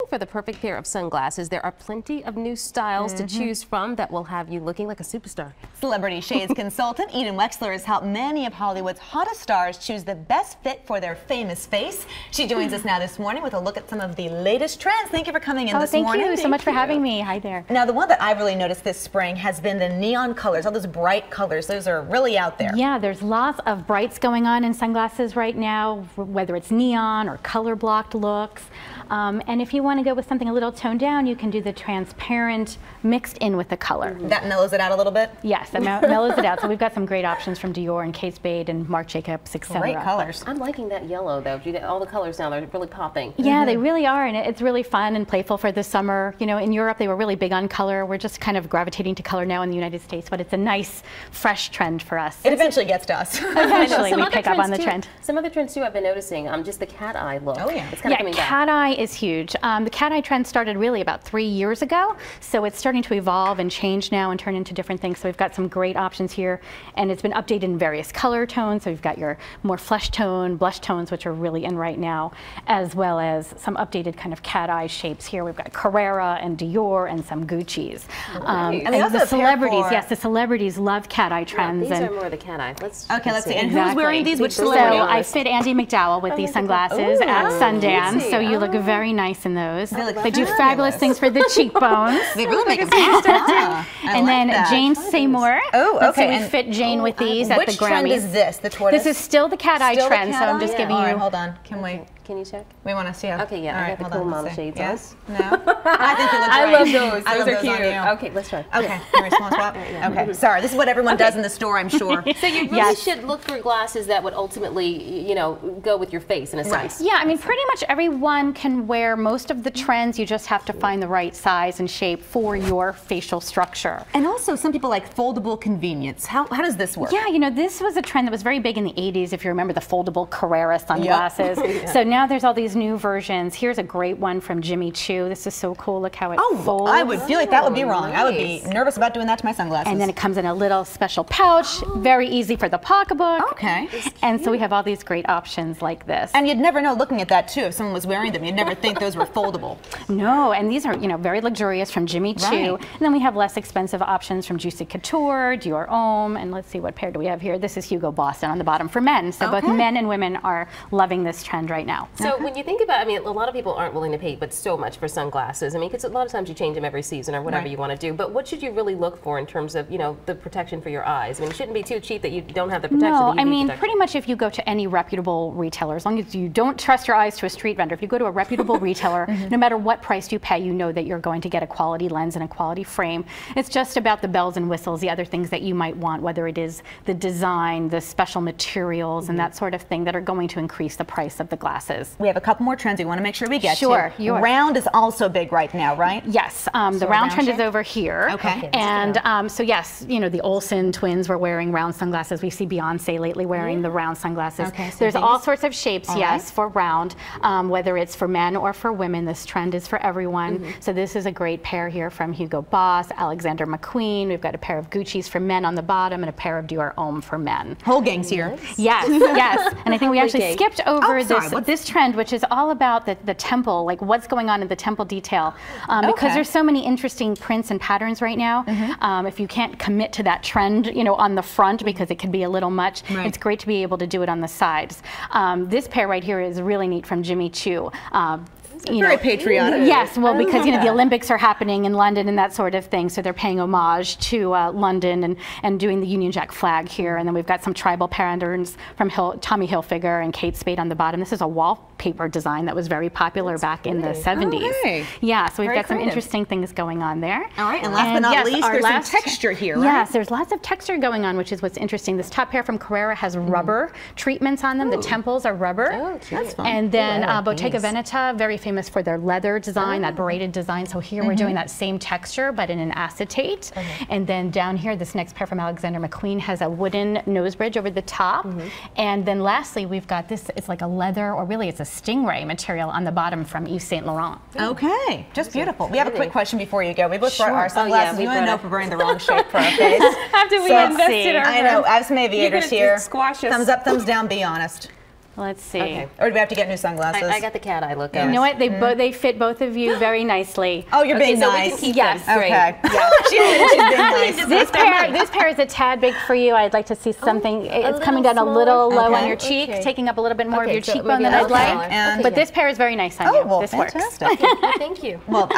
For the perfect pair of sunglasses, there are plenty of new styles to choose from that will have you looking like a superstar. Celebrity Shades consultant Wexler has helped many of Hollywood's hottest stars choose the best fit for their famous face. She joins us now this morning with a look at some of the latest trends. Thank you for coming in this morning. Thank you so much for having me. Hi there. Now, the one that I've really noticed this spring has been the neon colors, all those bright colors. Those are really out there. Yeah, there's lots of brights going on in sunglasses right now, whether it's neon or color blocked looks. And if you want to go with something a little toned down, you can do the transparent mixed in with the color. That mellows it out a little bit? Yes, that mellows it out. So we've got some great options from Dior and Kate Spade and Marc Jacobs, etc. Great colors. I'm liking that yellow though. You get all the colors now, they're really popping. Yeah, they really are, and it's really fun and playful for the summer. You know, in Europe they were really big on color. We're just kind of gravitating to color now in the United States, but it's a nice, fresh trend for us. It eventually gets to us. Eventually we pick up on the trend. Some other trends too I've been noticing, just the cat eye look. Oh yeah. It's kind of coming back. Cat eye is huge. The cat eye trend started really about 3 years ago, so it's starting to evolve and change now and turn into different things. So we've got some great options here, and it's been updated in various color tones. So we've got your more flesh tone, blush tones, which are really in right now, as well as some updated kind of cat eye shapes here. We've got Carrera and Dior and some Gucci's. And the celebrities, yes, the celebrities love cat eye trends. These are more the cat eye. Let's see. And who's wearing these? Which celebrity? So I fit Andy McDowell with these sunglasses at Sundance, so you look very nice in those. They do fabulous things for the cheekbones. They really make them pop. And then Jane Seymour. Oh, okay. So we fit Jane with these at the Grammys. Which trend is this? The tortoise? This is still the cat eye trend, so I'm just giving you. All right, hold on. Can you check? We want to see. Okay, yeah. I got the cool mama shades on. Yes? No? I think you look I great. love those. I love Those are those cute. on you. Okay, let's try. Okay. Can we small swap? Okay. Sorry. This is what everyone does in the store, I'm sure. So you really should look for glasses that would ultimately, you know, go with your face in a sense. Yeah, I mean, pretty much everyone can wear most of the trends. You just have to find the right size and shape for your facial structure. And also, some people like foldable convenience. How does this work? Yeah, you know, this was a trend that was very big in the 80s, if you remember the foldable Carrera sunglasses. Yep. So now there's all these new versions. Here's a great one from Jimmy Choo. This is so cool. Look how it folds. I would feel like that would be wrong. I would be nervous about doing that to my sunglasses. And then it comes in a little special pouch, very easy for the pocketbook. Okay. And so we have all these great options like this. And you'd never know looking at that too if someone was wearing them. You'd never think those were foldable. No, and these are, you know, very luxurious from Jimmy Choo. And then we have less expensive options from Juicy Couture, Dior Homme, and let's see, what pair do we have here? This is Hugo Boss on the bottom for men. So both men and women are loving this trend right now. So when you think about, I mean, a lot of people aren't willing to pay but so much for sunglasses. I mean, because a lot of times you change them every season or whatever you want to do. But what should you really look for in terms of, you know, the protection for your eyes? I mean, it shouldn't be too cheap that you don't have the protection. No, I mean, pretty much if you go to any reputable retailer, as long as you don't trust your eyes to a street vendor, if you go to a reputable retailer, no matter what price you pay, you know that you're going to get a quality lens and a quality frame. It's just about the bells and whistles, the other things that you might want, whether it is the design, the special materials, and that sort of thing that are going to increase the price of the glasses. We have a couple more trends we want to make sure we get to. Sure. Round is also big right now, right? Yes. The round trend is over here. Okay. And so yes, you know, the Olsen twins were wearing round sunglasses. We see Beyonce lately wearing the round sunglasses. Okay, so there's all sorts of shapes, for round, whether it's for men or for women. This trend is for everyone. So this is a great pair here from Hugo Boss, Alexander McQueen. We've got a pair of Gucci's for men on the bottom and a pair of Dior Homme for men. Whole gang's here. Yes, yes. And I think we actually skipped over this trend, which is all about the temple, like what's going on in the temple detail. Because there's so many interesting prints and patterns right now. If you can't commit to that trend, you know, on the front because it can be a little much, it's great to be able to do it on the sides. This pair right here is really neat from Jimmy Choo. Very patriotic. Yes, well, because you know the Olympics are happening in London and that sort of thing, so they're paying homage to London and doing the Union Jack flag here. And then we've got some tribal patterns from Tommy Hilfiger and Kate Spade on the bottom. This is a wallpaper design that was very popular back in the 70s. Okay. Yeah, so we've got some interesting things going on there. All right, and last but not least, there's some texture here, right? Yes, there's lots of texture going on, which is what's interesting. This top pair from Carrera has rubber treatments on them. The temples are rubber. Oh, that's fun. And then Bottega Veneta, very famous for their leather design, that braided design. So here we're doing that same texture, but in an acetate. And then down here, this next pair from Alexander McQueen has a wooden nose bridge over the top. And then lastly, we've got this, it's like a leather, or really it's a stingray material on the bottom from Yves Saint Laurent. Okay, just beautiful. We have a quick question before you go. We both brought our sunglasses. We know if we're wearing the wrong shape for our face. After we invested our I know, I have some aviators here. Squash us. Thumbs up, thumbs down, be honest. Let's see. Okay. Or do we have to get new sunglasses? I got the cat eye look. You know what? They fit both of you very nicely. Oh, you're being so nice. we can keep Yes. them. Great. Okay. Yeah. She's being nice. This pair is a tad big for you. I'd like to see something. It's coming down little a little smaller. low on Okay. your cheek, Okay. taking up a little bit more of Okay, your so cheekbone maybe than a I'd little like. smaller. And- But this pair is very nice on Oh, you. well, This works. fantastic. Thank you. Well,